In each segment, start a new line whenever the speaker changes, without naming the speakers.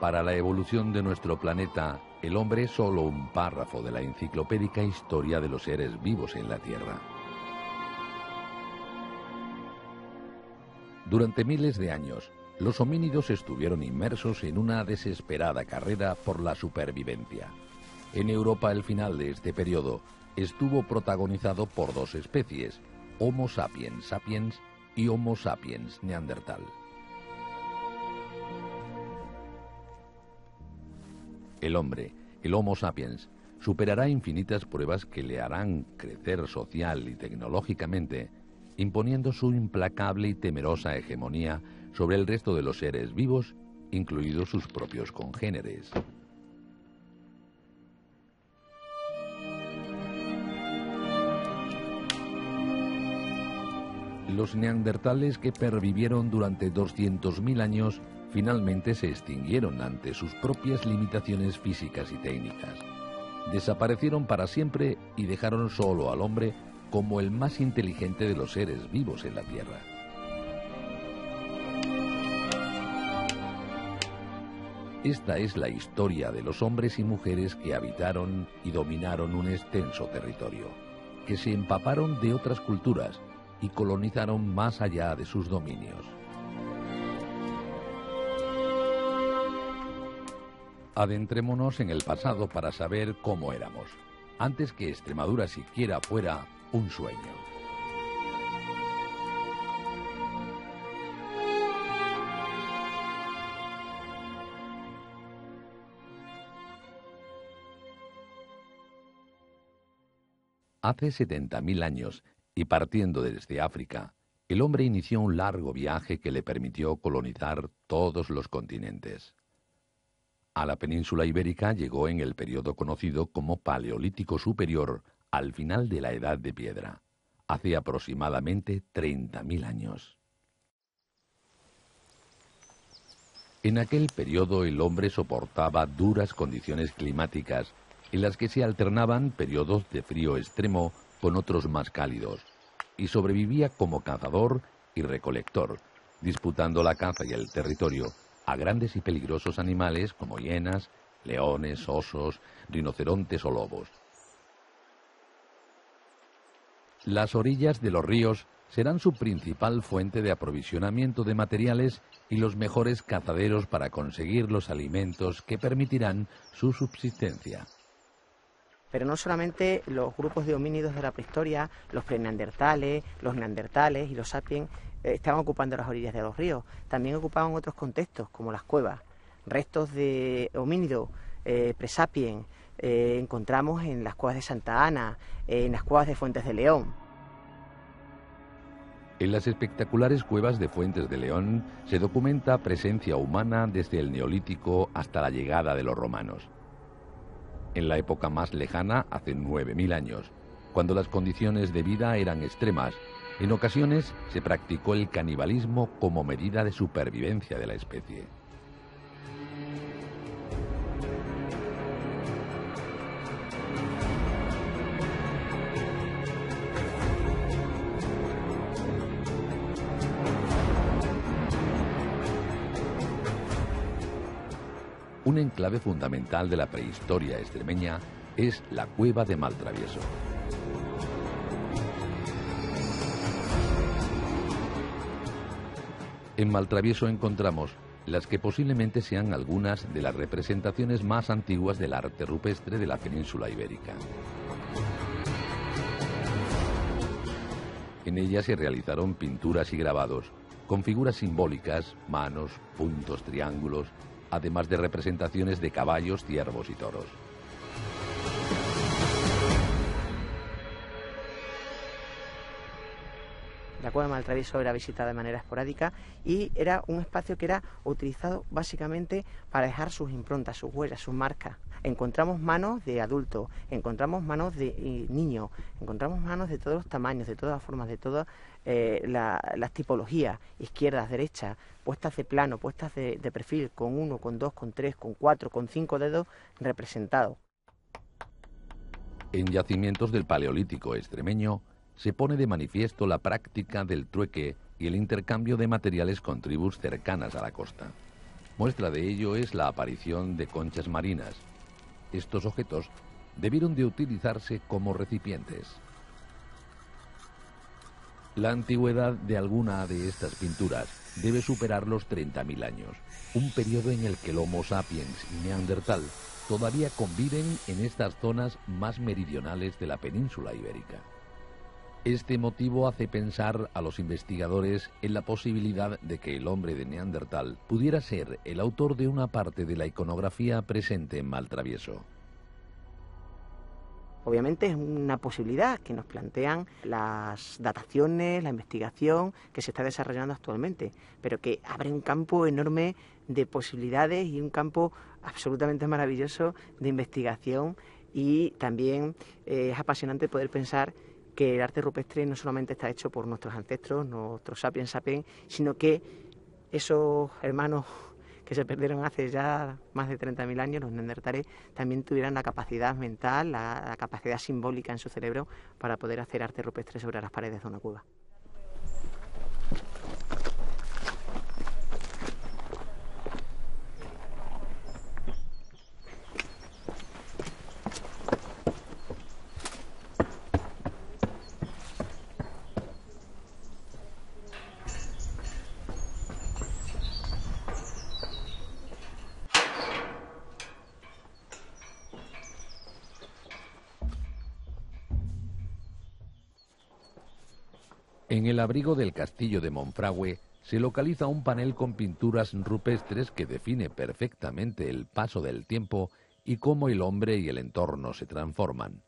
Para la evolución de nuestro planeta, el hombre es solo un párrafo de la enciclopédica historia de los seres vivos en la Tierra. Durante miles de años, los homínidos estuvieron inmersos en una desesperada carrera por la supervivencia. En Europa, el final de este periodo estuvo protagonizado por dos especies, Homo sapiens sapiens y Homo sapiens neandertal. El hombre, el Homo sapiens, superará infinitas pruebas que le harán crecer social y tecnológicamente, imponiendo su implacable y temerosa hegemonía sobre el resto de los seres vivos, incluidos sus propios congéneres. Los neandertales, que pervivieron durante 200.000 años, finalmente se extinguieron ante sus propias limitaciones físicas y técnicas. Desaparecieron para siempre y dejaron solo al hombre como el más inteligente de los seres vivos en la Tierra. Esta es la historia de los hombres y mujeres que habitaron y dominaron un extenso territorio, que se empaparon de otras culturas y colonizaron más allá de sus dominios. Adentrémonos en el pasado para saber cómo éramos, antes que Extremadura siquiera fuera un sueño. Hace 70.000 años, y partiendo desde África, el hombre inició un largo viaje que le permitió colonizar todos los continentes. A la península ibérica llegó en el periodo conocido como Paleolítico Superior, al final de la Edad de Piedra, hace aproximadamente 30.000 años. En aquel periodo el hombre soportaba duras condiciones climáticas, en las que se alternaban periodos de frío extremo con otros más cálidos, y sobrevivía como cazador y recolector, disputando la caza y el territorio a grandes y peligrosos animales como hienas, leones, osos, rinocerontes o lobos. Las orillas de los ríos serán su principal fuente de aprovisionamiento de materiales y los mejores cazaderos para conseguir los alimentos que permitirán su subsistencia.
Pero no solamente los grupos de homínidos de la prehistoria, los preneandertales, los neandertales y los sapiens estaban ocupando las orillas de los ríos, también ocupaban otros contextos como las cuevas. Restos de homínidos presapiens encontramos en las cuevas de Santa Ana, en las cuevas de Fuentes de León.
En las espectaculares cuevas de Fuentes de León se documenta presencia humana desde el Neolítico hasta la llegada de los romanos. En la época más lejana, hace 9.000 años, cuando las condiciones de vida eran extremas, en ocasiones se practicó el canibalismo como medida de supervivencia de la especie. Un enclave fundamental de la prehistoria extremeña es la Cueva de Maltravieso. En Maltravieso encontramos las que posiblemente sean algunas de las representaciones más antiguas del arte rupestre de la península ibérica. En ellas se realizaron pinturas y grabados con figuras simbólicas, manos, puntos, triángulos, además de representaciones de caballos, ciervos y toros.
La cueva de Maltravieso era visitada de manera esporádica y era un espacio que era utilizado básicamente para dejar sus improntas, sus huellas, sus marcas. Encontramos manos de adultos, encontramos manos de niños, encontramos manos de todos los tamaños, de todas las formas, de todas las tipologías, izquierdas, derechas, puestas de plano, puestas de perfil, con 1, con 2, con 3, con 4, con 5 dedos representados.
En yacimientos del Paleolítico extremeño se pone de manifiesto la práctica del trueque y el intercambio de materiales con tribus cercanas a la costa. Muestra de ello es la aparición de conchas marinas. Estos objetos debieron de utilizarse como recipientes. La antigüedad de alguna de estas pinturas debe superar los 30.000 años, un periodo en el que el Homo sapiens y Neandertal todavía conviven en estas zonas más meridionales de la península ibérica. Este motivo hace pensar a los investigadores en la posibilidad de que el hombre de Neandertal pudiera ser el autor de una parte de la iconografía presente en Maltravieso.
Obviamente es una posibilidad que nos plantean las dataciones, la investigación que se está desarrollando actualmente, pero que abre un campo enorme de posibilidades y un campo absolutamente maravilloso de investigación, y también es apasionante poder pensar que el arte rupestre no solamente está hecho por nuestros ancestros, nuestros sapiens sapiens, sino que esos hermanos que se perdieron hace ya más de 30.000 años, los neandertales, también tuvieran la capacidad mental, la capacidad simbólica en su cerebro para poder hacer arte rupestre sobre las paredes de una cueva.
En el abrigo del castillo de Monfragüe se localiza un panel con pinturas rupestres que define perfectamente el paso del tiempo y cómo el hombre y el entorno se transforman.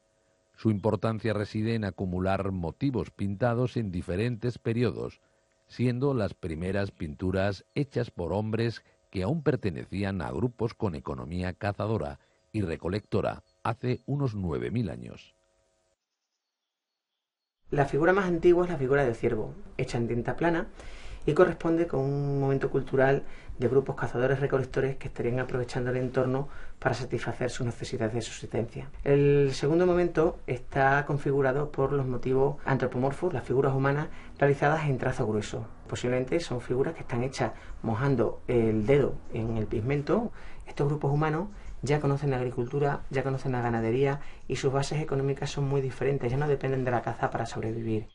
Su importancia reside en acumular motivos pintados en diferentes periodos, siendo las primeras pinturas hechas por hombres que aún pertenecían a grupos con economía cazadora y recolectora hace unos 9.000 años.
La figura más antigua es la figura del ciervo, hecha en tinta plana, y corresponde con un momento cultural de grupos cazadores-recolectores que estarían aprovechando el entorno para satisfacer sus necesidades de subsistencia. El segundo momento está configurado por los motivos antropomorfos, las figuras humanas realizadas en trazo grueso. Posiblemente son figuras que están hechas mojando el dedo en el pigmento. Estos grupos humanos ya conocen la agricultura, ya conocen la ganadería, y sus bases económicas son muy diferentes, ya no dependen de la caza para sobrevivir.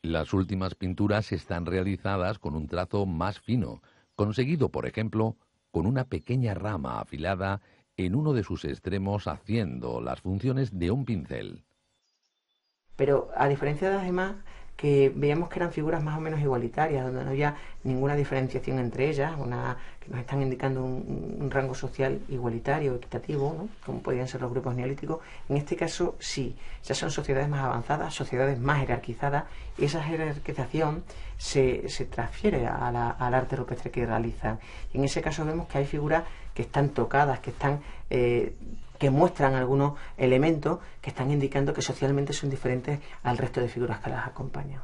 Las últimas pinturas están realizadas con un trazo más fino, conseguido, por ejemplo, con una pequeña rama afilada en uno de sus extremos, haciendo las funciones de un pincel.
Pero a diferencia de las demás, que veíamos que eran figuras más o menos igualitarias, donde no había ninguna diferenciación entre ellas, que nos están indicando un rango social igualitario, equitativo, ¿no?, como podían ser los grupos neolíticos. En este caso sí, ya son sociedades más avanzadas, sociedades más jerarquizadas, y esa jerarquización se transfiere al arte rupestre que realizan. Y en ese caso vemos que hay figuras que están tocadas, que muestran algunos elementos que están indicando que socialmente son diferentes al resto de figuras que las acompañan.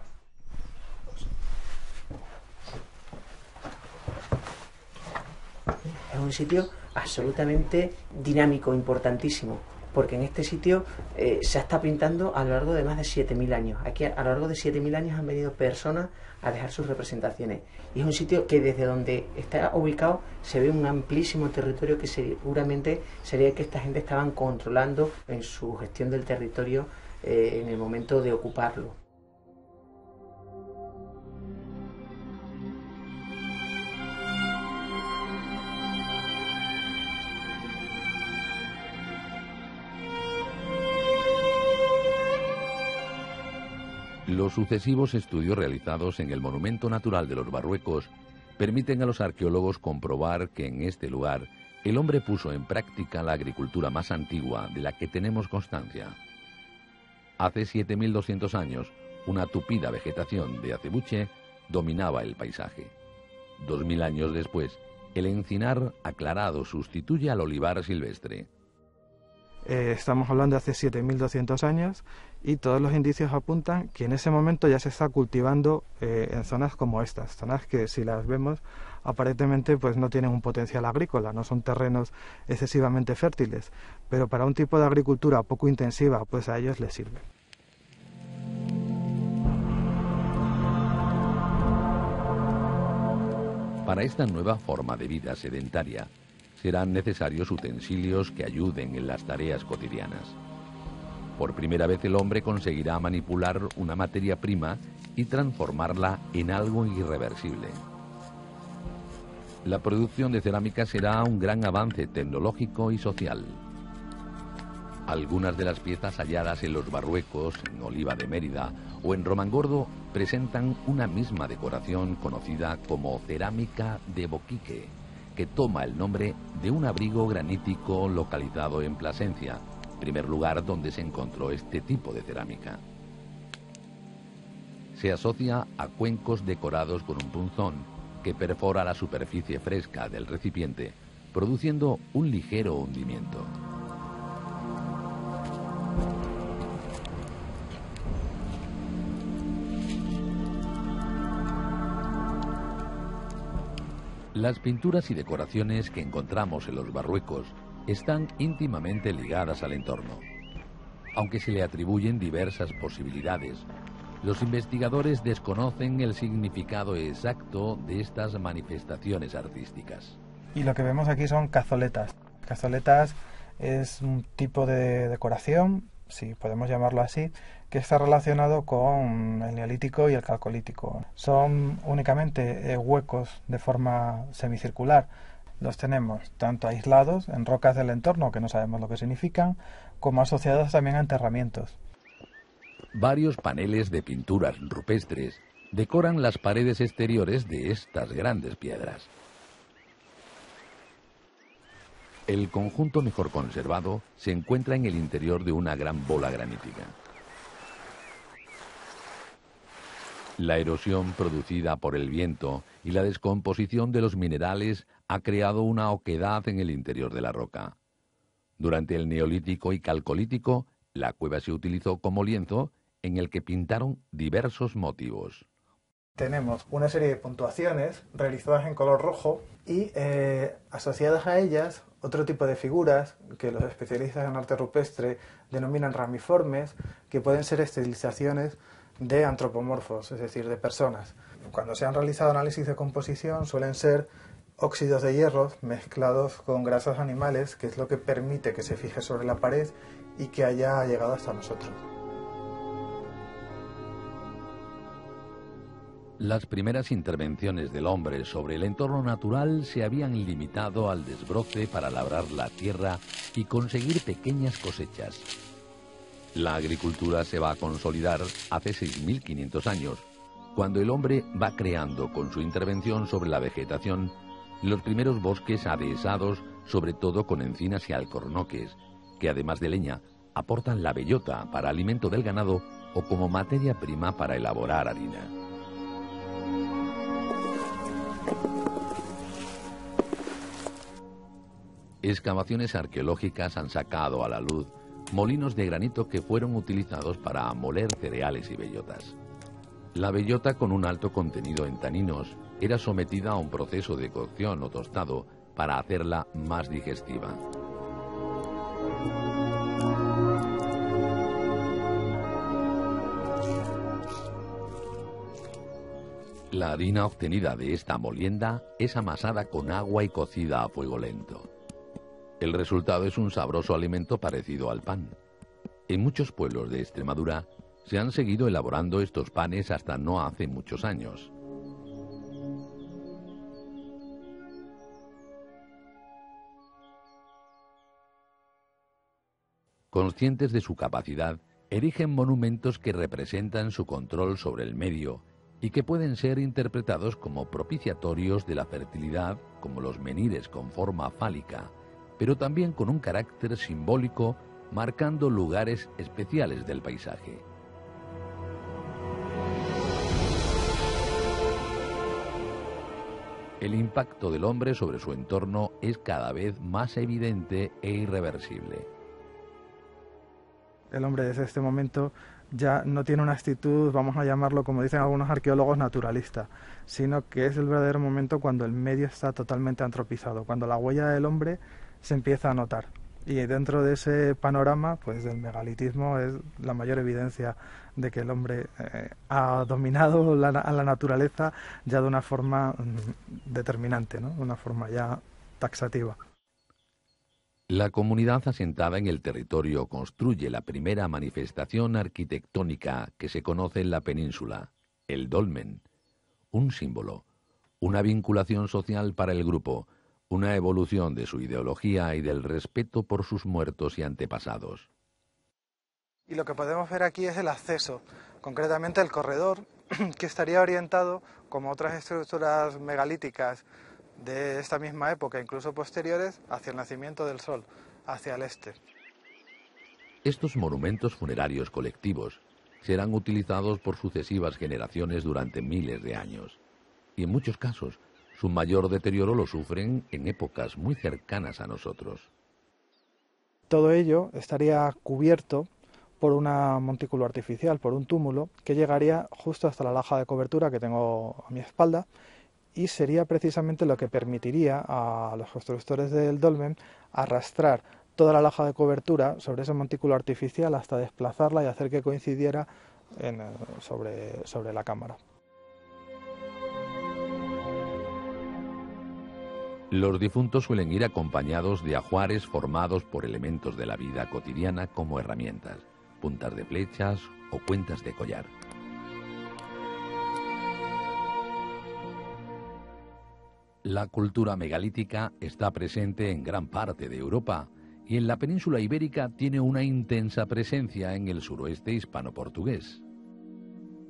Es un sitio absolutamente dinámico, importantísimo, porque en este sitio se está pintando a lo largo de más de 7.000 años. Aquí a lo largo de 7.000 años han venido personas a dejar sus representaciones. Y es un sitio que desde donde está ubicado se ve un amplísimo territorio que seguramente sería el que esta gente estaban controlando en su gestión del territorio en el momento de ocuparlo.
Los sucesivos estudios realizados en el Monumento Natural de los Barruecos permiten a los arqueólogos comprobar que en este lugar el hombre puso en práctica la agricultura más antigua de la que tenemos constancia. Hace 7.200 años, una tupida vegetación de acebuche dominaba el paisaje. 2.000 años después, el encinar aclarado sustituye al olivar silvestre.
Estamos hablando de hace 7.200 años y todos los indicios apuntan que en ese momento ya se está cultivando en zonas como estas, zonas que si las vemos aparentemente pues no tienen un potencial agrícola, no son terrenos excesivamente fértiles, pero para un tipo de agricultura poco intensiva pues a ellos les sirve.
Para esta nueva forma de vida sedentaria, serán necesarios utensilios que ayuden en las tareas cotidianas. Por primera vez el hombre conseguirá manipular una materia prima y transformarla en algo irreversible. La producción de cerámica será un gran avance tecnológico y social. Algunas de las piezas halladas en los Barruecos, en Oliva de Mérida o en Romangordo presentan una misma decoración conocida como cerámica de Boquique, que toma el nombre de un abrigo granítico localizado en Plasencia, primer lugar donde se encontró este tipo de cerámica. Se asocia a cuencos decorados con un punzón que perfora la superficie fresca del recipiente, produciendo un ligero hundimiento. Las pinturas y decoraciones que encontramos en los Barruecos están íntimamente ligadas al entorno. Aunque se le atribuyen diversas posibilidades, los investigadores desconocen el significado exacto de estas manifestaciones artísticas.
Y lo que vemos aquí son cazoletas. Cazoletas es un tipo de decoración, si podemos llamarlo así, que está relacionado con el neolítico y el calcolítico. Son únicamente huecos de forma semicircular. Los tenemos tanto aislados en rocas del entorno, que no sabemos lo que significan, como asociados también a enterramientos.
Varios paneles de pinturas rupestres decoran las paredes exteriores de estas grandes piedras. El conjunto mejor conservado se encuentra en el interior de una gran bola granítica. La erosión producida por el viento y la descomposición de los minerales ha creado una oquedad en el interior de la roca. Durante el Neolítico y Calcolítico, la cueva se utilizó como lienzo en el que pintaron diversos motivos.
Tenemos una serie de puntuaciones realizadas en color rojo y asociadas a ellas otro tipo de figuras que los especialistas en arte rupestre denominan ramiformes, que pueden ser estilizaciones de antropomorfos, es decir, de personas. Cuando se han realizado análisis de composición suelen ser óxidos de hierro mezclados con grasas animales, que es lo que permite que se fije sobre la pared y que haya llegado hasta nosotros.
Las primeras intervenciones del hombre sobre el entorno natural se habían limitado al desbroce para labrar la tierra y conseguir pequeñas cosechas. La agricultura se va a consolidar hace 6.500 años, cuando el hombre va creando con su intervención sobre la vegetación los primeros bosques adhesados, sobre todo con encinas y alcornoques, que además de leña aportan la bellota para alimento del ganado o como materia prima para elaborar harina. Excavaciones arqueológicas han sacado a la luz molinos de granito que fueron utilizados para moler cereales y bellotas. La bellota, con un alto contenido en taninos, era sometida a un proceso de cocción o tostado para hacerla más digestiva. La harina obtenida de esta molienda es amasada con agua y cocida a fuego lento. El resultado es un sabroso alimento parecido al pan. En muchos pueblos de Extremadura se han seguido elaborando estos panes hasta no hace muchos años. Conscientes de su capacidad, erigen monumentos que representan su control sobre el medio y que pueden ser interpretados como propiciatorios de la fertilidad, como los menhires con forma fálica, pero también con un carácter simbólico, marcando lugares especiales del paisaje. El impacto del hombre sobre su entorno es cada vez más evidente e irreversible.
El hombre desde este momento ya no tiene una actitud, vamos a llamarlo como dicen algunos arqueólogos, naturalista, sino que es el verdadero momento cuando el medio está totalmente antropizado, cuando la huella del hombre se empieza a notar. Y dentro de ese panorama, pues el megalitismo es la mayor evidencia de que el hombre ha dominado a la naturaleza ya de una forma determinante, ¿no? Una forma ya taxativa.
La comunidad asentada en el territorio construye la primera manifestación arquitectónica que se conoce en la península, el dolmen, un símbolo, una vinculación social para el grupo, una evolución de su ideología y del respeto por sus muertos y antepasados.
Y lo que podemos ver aquí es el acceso, concretamente el corredor, que estaría orientado, como otras estructuras megalíticas de esta misma época, incluso posteriores, hacia el nacimiento del sol, hacia el este.
Estos monumentos funerarios colectivos serán utilizados por sucesivas generaciones durante miles de años, y en muchos casos su mayor deterioro lo sufren en épocas muy cercanas a nosotros.
Todo ello estaría cubierto por un montículo artificial, por un túmulo, que llegaría justo hasta la laja de cobertura que tengo a mi espalda, y sería precisamente lo que permitiría a los constructores del dolmen arrastrar toda la laja de cobertura sobre ese montículo artificial hasta desplazarla y hacer que coincidiera sobre la cámara.
Los difuntos suelen ir acompañados de ajuares formados por elementos de la vida cotidiana como herramientas, puntas de flechas o cuentas de collar. La cultura megalítica está presente en gran parte de Europa y en la península ibérica tiene una intensa presencia en el suroeste hispano-portugués.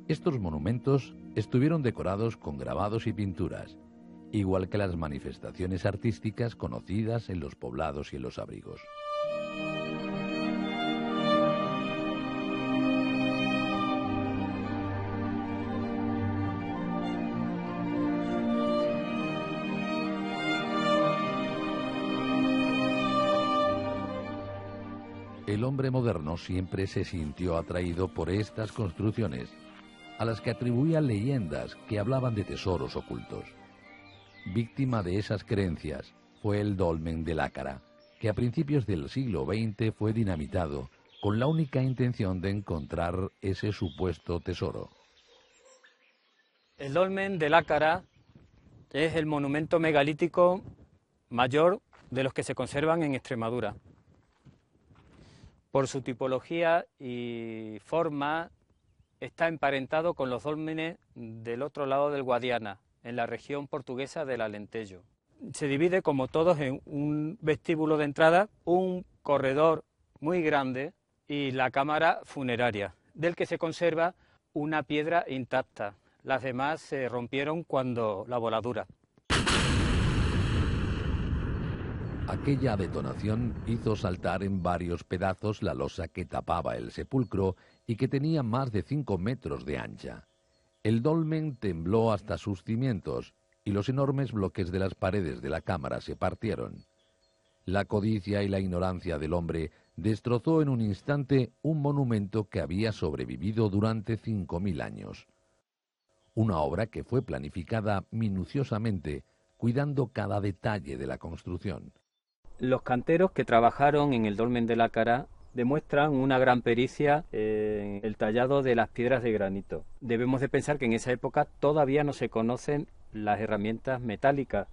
Estos monumentos estuvieron decorados con grabados y pinturas, igual que las manifestaciones artísticas conocidas en los poblados y en los abrigos. El hombre moderno siempre se sintió atraído por estas construcciones, a las que atribuía leyendas que hablaban de tesoros ocultos. Víctima de esas creencias fue el dolmen de Lácara, que a principios del siglo XX fue dinamitado con la única intención de encontrar ese supuesto tesoro.
El dolmen de Lácara es el monumento megalítico mayor de los que se conservan en Extremadura. Por su tipología y forma está emparentado con los dólmenes del otro lado del Guadiana, en la región portuguesa del Alentejo. Se divide, como todos, en un vestíbulo de entrada, un corredor muy grande y la cámara funeraria, del que se conserva una piedra intacta. Las demás se rompieron cuando la voladura.
Aquella detonación hizo saltar en varios pedazos la losa que tapaba el sepulcro y que tenía más de 5 metros de ancha. El dolmen tembló hasta sus cimientos y los enormes bloques de las paredes de la cámara se partieron. La codicia y la ignorancia del hombre destrozó en un instante un monumento que había sobrevivido durante 5000 años. Una obra que fue planificada minuciosamente, cuidando cada detalle de la construcción.
Los canteros que trabajaron en el dolmen de Lácara demuestran una gran pericia en el tallado de las piedras de granito. Debemos de pensar que en esa época todavía no se conocen las herramientas metálicas.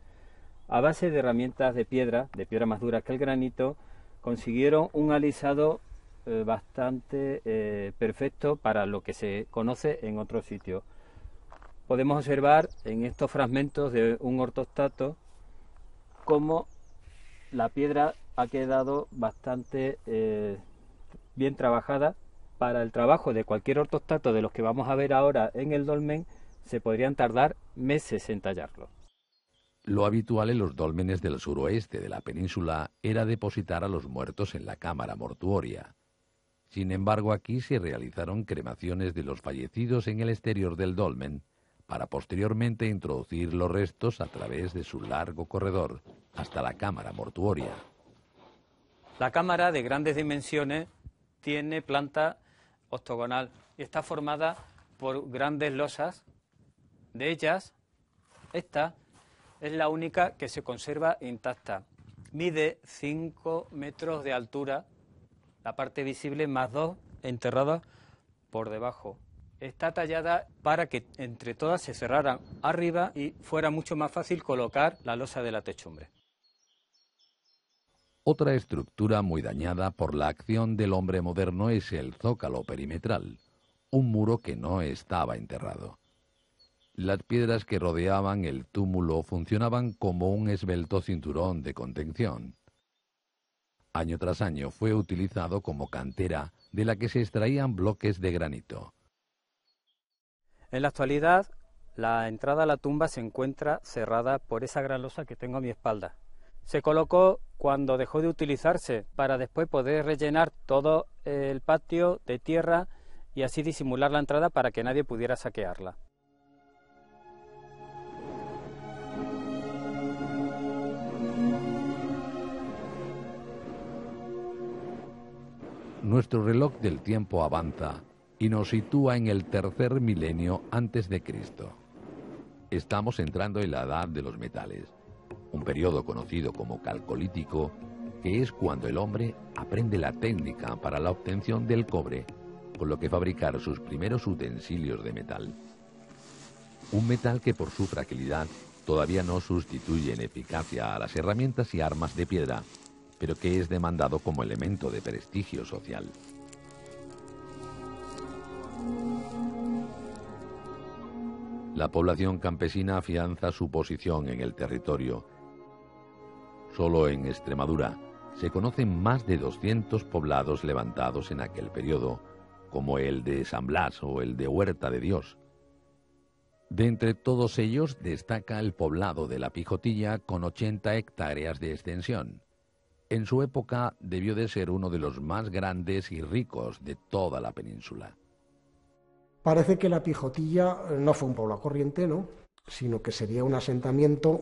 A base de herramientas de piedra más duras que el granito, consiguieron un alisado bastante perfecto para lo que se conoce en otros sitios. Podemos observar en estos fragmentos de un ortostato cómo la piedra ha quedado bastante bien trabajada. Para el trabajo de cualquier ortostato de los que vamos a ver ahora en el dolmen, se podrían tardar meses en tallarlo.
Lo habitual en los dólmenes del suroeste de la península era depositar a los muertos en la cámara mortuoria. Sin embargo, aquí se realizaron cremaciones de los fallecidos en el exterior del dolmen, para posteriormente introducir los restos a través de su largo corredor hasta la cámara mortuoria.
La cámara, de grandes dimensiones, tiene planta octogonal y está formada por grandes losas. De ellas, esta es la única que se conserva intacta. Mide 5 metros de altura, la parte visible más 2 enterradas por debajo. Está tallada para que entre todas se cerraran arriba y fuera mucho más fácil colocar la losa de la techumbre.
Otra estructura muy dañada por la acción del hombre moderno es el zócalo perimetral, un muro que no estaba enterrado. Las piedras que rodeaban el túmulo funcionaban como un esbelto cinturón de contención. Año tras año fue utilizado como cantera de la que se extraían bloques de granito.
En la actualidad, la entrada a la tumba se encuentra cerrada por esa gran losa que tengo a mi espalda. Se colocó cuando dejó de utilizarse para después poder rellenar todo el patio de tierra y así disimular la entrada para que nadie pudiera saquearla.
Nuestro reloj del tiempo avanza y nos sitúa en el tercer milenio antes de Cristo. Estamos entrando en la edad de los metales, un periodo conocido como calcolítico, que es cuando el hombre aprende la técnica para la obtención del cobre, con lo que fabricar sus primeros utensilios de metal. Un metal que por su fragilidad todavía no sustituye en eficacia a las herramientas y armas de piedra, pero que es demandado como elemento de prestigio social. La población campesina afianza su posición en el territorio. Solo en Extremadura se conocen más de 200 poblados levantados en aquel periodo, como el de San Blas o el de Huerta de Dios. De entre todos ellos destaca el poblado de La Pijotilla con 80 hectáreas de extensión. En su época debió de ser uno de los más grandes y ricos de toda la península.
Parece que La Pijotilla no fue un poblado corriente, ¿no?, sino que sería un asentamiento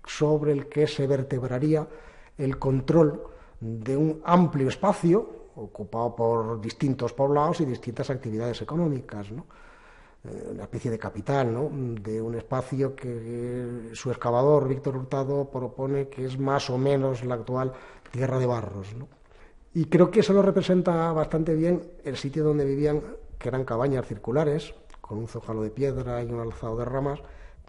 sobre el que se vertebraría el control de un amplio espacio ocupado por distintos poblados y distintas actividades económicas, ¿no? Una especie de capital, ¿no?, de un espacio que su excavador Víctor Hurtado propone que es más o menos la actual Tierra de Barros, ¿no? Y creo que eso lo representa bastante bien el sitio donde vivían, que eran cabañas circulares, con un zócalo de piedra y un alzado de ramas.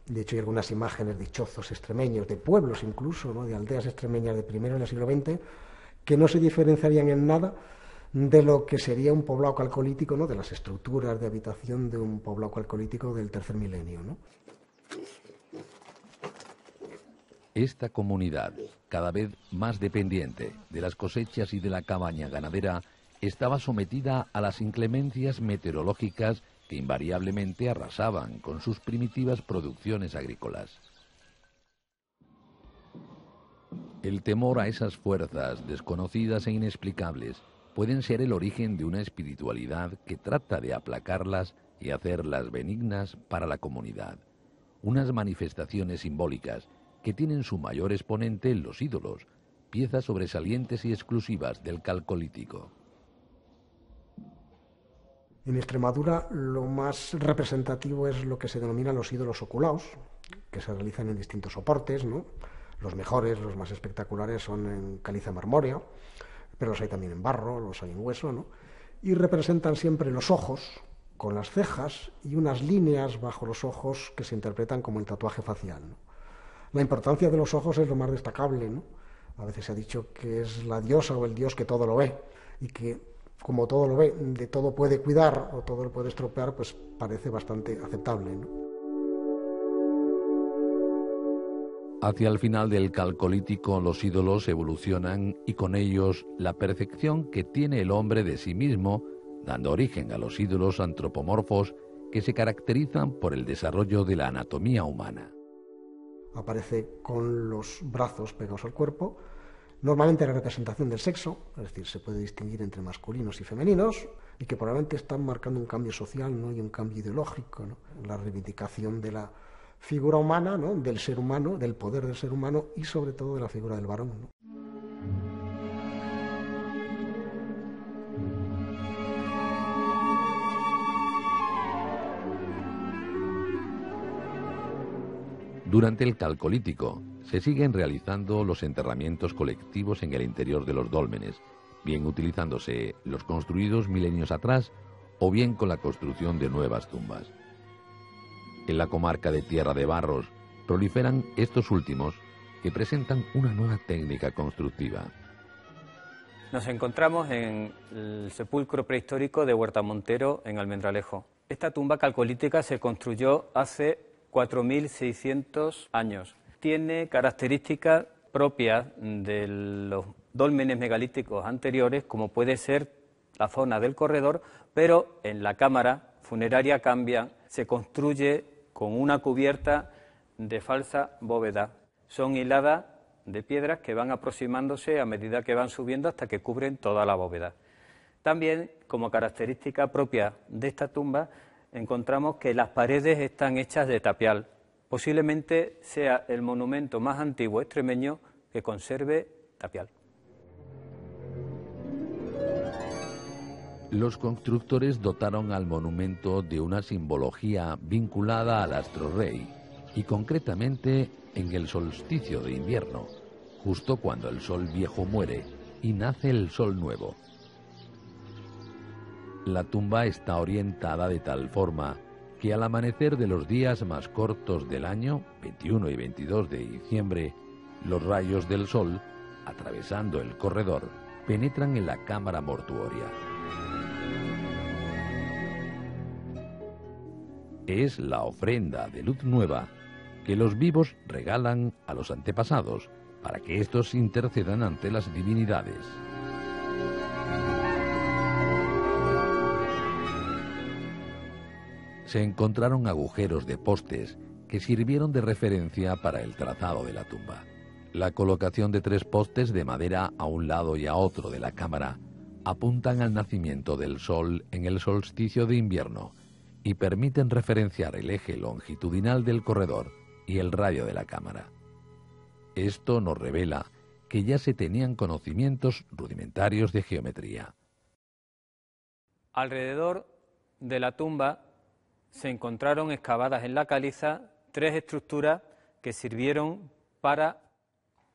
De hecho, hay algunas imágenes de chozos extremeños, de pueblos incluso, ¿no?, de aldeas extremeñas de primero en el siglo XX, que no se diferenciarían en nada de lo que sería un poblado calcolítico, ¿no?, de las estructuras de habitación de un poblado calcolítico del tercer milenio, ¿no?
Esta comunidad, cada vez más dependiente de las cosechas y de la cabaña ganadera, estaba sometida a las inclemencias meteorológicas que invariablemente arrasaban con sus primitivas producciones agrícolas. El temor a esas fuerzas desconocidas e inexplicables pueden ser el origen de una espiritualidad que trata de aplacarlas y hacerlas benignas para la comunidad. Unas manifestaciones simbólicas que tienen su mayor exponente en los ídolos, piezas sobresalientes y exclusivas del calcolítico.
En Extremadura lo más representativo es lo que se denominan los ídolos oculaos, que se realizan en distintos soportes, ¿no? Los mejores, los más espectaculares son en caliza marmórea, pero los hay también en barro, los hay en hueso, ¿no? Y representan siempre los ojos con las cejas y unas líneas bajo los ojos que se interpretan como el tatuaje facial, ¿no? La importancia de los ojos es lo más destacable, ¿no? A veces se ha dicho que es la diosa o el dios que todo lo ve, y que como todo lo ve, de todo puede cuidar o todo lo puede estropear, pues parece bastante aceptable, ¿no?
Hacia el final del calcolítico los ídolos evolucionan y con ellos la percepción que tiene el hombre de sí mismo, dando origen a los ídolos antropomorfos que se caracterizan por el desarrollo de la anatomía humana.
Aparece con los brazos pegados al cuerpo, normalmente la representación del sexo, es decir, se puede distinguir entre masculinos y femeninos, y que probablemente están marcando un cambio social, ¿no?, y un cambio ideológico, ¿no?, la reivindicación de la figura humana, ¿no?, del ser humano, del poder del ser humano y sobre todo de la figura del varón, ¿no?
Durante el calcolítico se siguen realizando los enterramientos colectivos en el interior de los dólmenes, bien utilizándose los construidos milenios atrás o bien con la construcción de nuevas tumbas. En la comarca de Tierra de Barros proliferan estos últimos, que presentan una nueva técnica constructiva.
Nos encontramos en el sepulcro prehistórico de Huerta Montero, en Almendralejo. Esta tumba calcolítica se construyó hace 4.600 años. Tiene características propias de los dólmenes megalíticos anteriores, como puede ser la zona del corredor, pero en la cámara funeraria cambia, se construye con una cubierta de falsa bóveda. Son hiladas de piedras que van aproximándose a medida que van subiendo hasta que cubren toda la bóveda. También, como característica propia de esta tumba, encontramos que las paredes están hechas de tapial. Posiblemente sea el monumento más antiguo extremeño que conserve tapial.
Los constructores dotaron al monumento de una simbología vinculada al astro rey, y concretamente en el solsticio de invierno, justo cuando el sol viejo muere y nace el sol nuevo. La tumba está orientada de tal forma que al amanecer de los días más cortos del año, 21 y 22 de diciembre, los rayos del sol, atravesando el corredor, penetran en la cámara mortuoria. Es la ofrenda de luz nueva que los vivos regalan a los antepasados para que éstos intercedan ante las divinidades. Se encontraron agujeros de postes que sirvieron de referencia para el trazado de la tumba. La colocación de 3 postes de madera a un lado y a otro de la cámara apuntan al nacimiento del sol en el solsticio de invierno y permiten referenciar el eje longitudinal del corredor y el radio de la cámara. Esto nos revela que ya se tenían conocimientos rudimentarios de geometría.
Alrededor de la tumba se encontraron excavadas en la caliza 3 estructuras que sirvieron para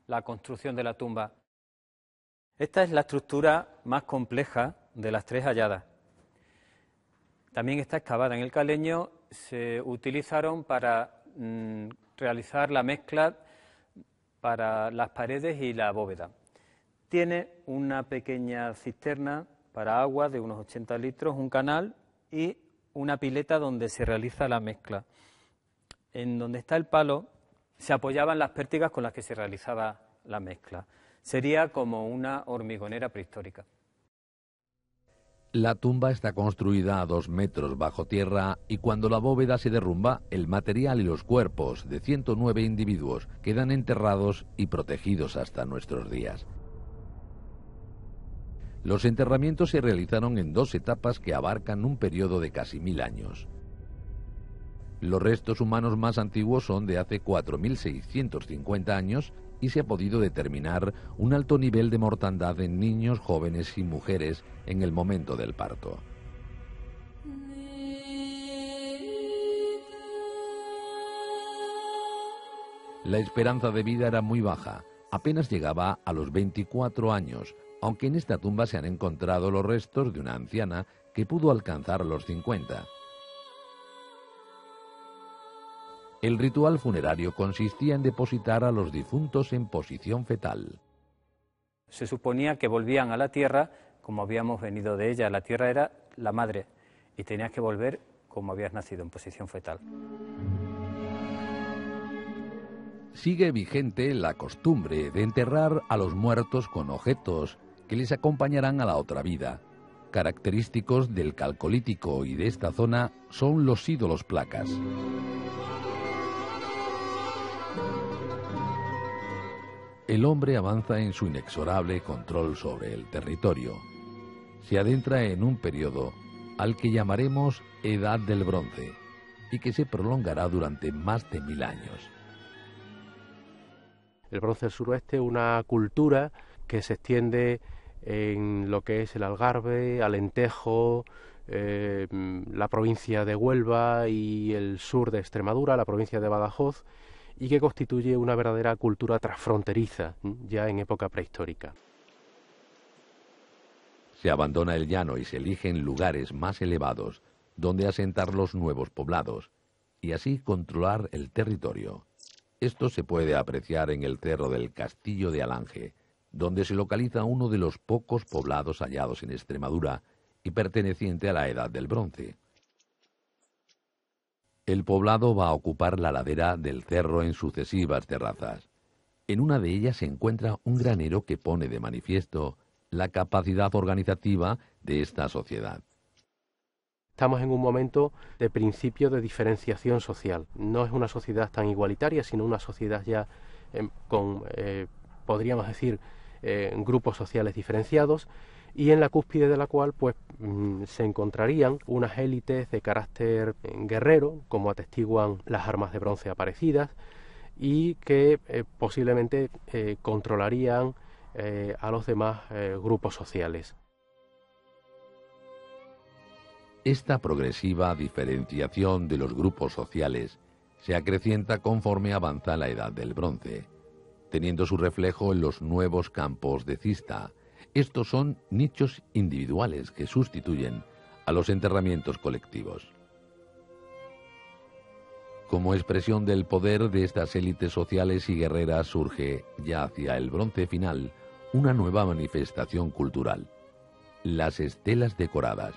la construcción de la tumba. Esta es la estructura más compleja de las 3 halladas. También está excavada en el Caleño, se utilizaron para realizar la mezcla para las paredes y la bóveda. Tiene una pequeña cisterna para agua de unos 80 litros, un canal y una pileta donde se realiza la mezcla. En donde está el palo se apoyaban las pértigas con las que se realizaba la mezcla. Sería como una hormigonera prehistórica.
La tumba está construida a 2 metros bajo tierra y cuando la bóveda se derrumba, el material y los cuerpos de 109 individuos quedan enterrados y protegidos hasta nuestros días. Los enterramientos se realizaron en 2 etapas que abarcan un periodo de casi 1000 años. Los restos humanos más antiguos son de hace 4650 años y se ha podido determinar un alto nivel de mortandad en niños, jóvenes y mujeres en el momento del parto. La esperanza de vida era muy baja, apenas llegaba a los 24 años, aunque en esta tumba se han encontrado los restos de una anciana que pudo alcanzar los 50. El ritual funerario consistía en depositar a los difuntos en posición fetal.
Se suponía que volvían a la tierra como habíamos venido de ella. La tierra era la madre y tenías que volver como habías nacido, en posición fetal.
Sigue vigente la costumbre de enterrar a los muertos con objetos que les acompañarán a la otra vida. Característicos del Calcolítico y de esta zona son los ídolos placas. El hombre avanza en su inexorable control sobre el territorio. Se adentra en un periodo al que llamaremos Edad del Bronce y que se prolongará durante más de 1000 años.
El Bronce del Suroeste, una cultura que se extiende en lo que es el Algarve, Alentejo, la provincia de Huelva y el sur de Extremadura, la provincia de Badajoz, y que constituye una verdadera cultura transfronteriza, ya en época prehistórica.
Se abandona el llano y se eligen lugares más elevados donde asentar los nuevos poblados y así controlar el territorio. Esto se puede apreciar en el cerro del Castillo de Alange, donde se localiza uno de los pocos poblados hallados en Extremadura y perteneciente a la Edad del Bronce. El poblado va a ocupar la ladera del cerro en sucesivas terrazas. En una de ellas se encuentra un granero que pone de manifiesto la capacidad organizativa de esta sociedad.
Estamos en un momento de principio de diferenciación social. No es una sociedad tan igualitaria, sino una sociedad ya con, podríamos decir, grupos sociales diferenciados, y en la cúspide de la cual pues se encontrarían unas élites de carácter guerrero, como atestiguan las armas de bronce aparecidas, y que posiblemente controlarían a los demás grupos sociales.
Esta progresiva diferenciación de los grupos sociales se acrecienta conforme avanza la Edad del Bronce, teniendo su reflejo en los nuevos campos de cista. Estos son nichos individuales que sustituyen a los enterramientos colectivos. Como expresión del poder de estas élites sociales y guerreras surge, ya hacia el Bronce final, una nueva manifestación cultural: las estelas decoradas.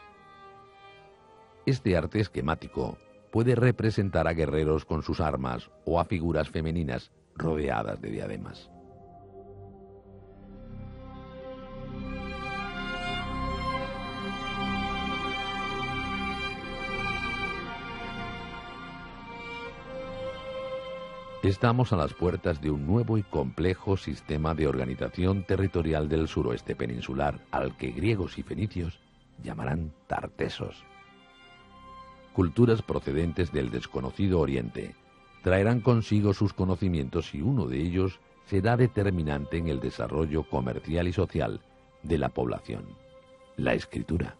Este arte esquemático puede representar a guerreros con sus armas o a figuras femeninas rodeadas de diademas. Estamos a las puertas de un nuevo y complejo sistema de organización territorial del suroeste peninsular, al que griegos y fenicios llamarán tartesos. Culturas procedentes del desconocido Oriente traerán consigo sus conocimientos y uno de ellos será determinante en el desarrollo comercial y social de la población: la escritura.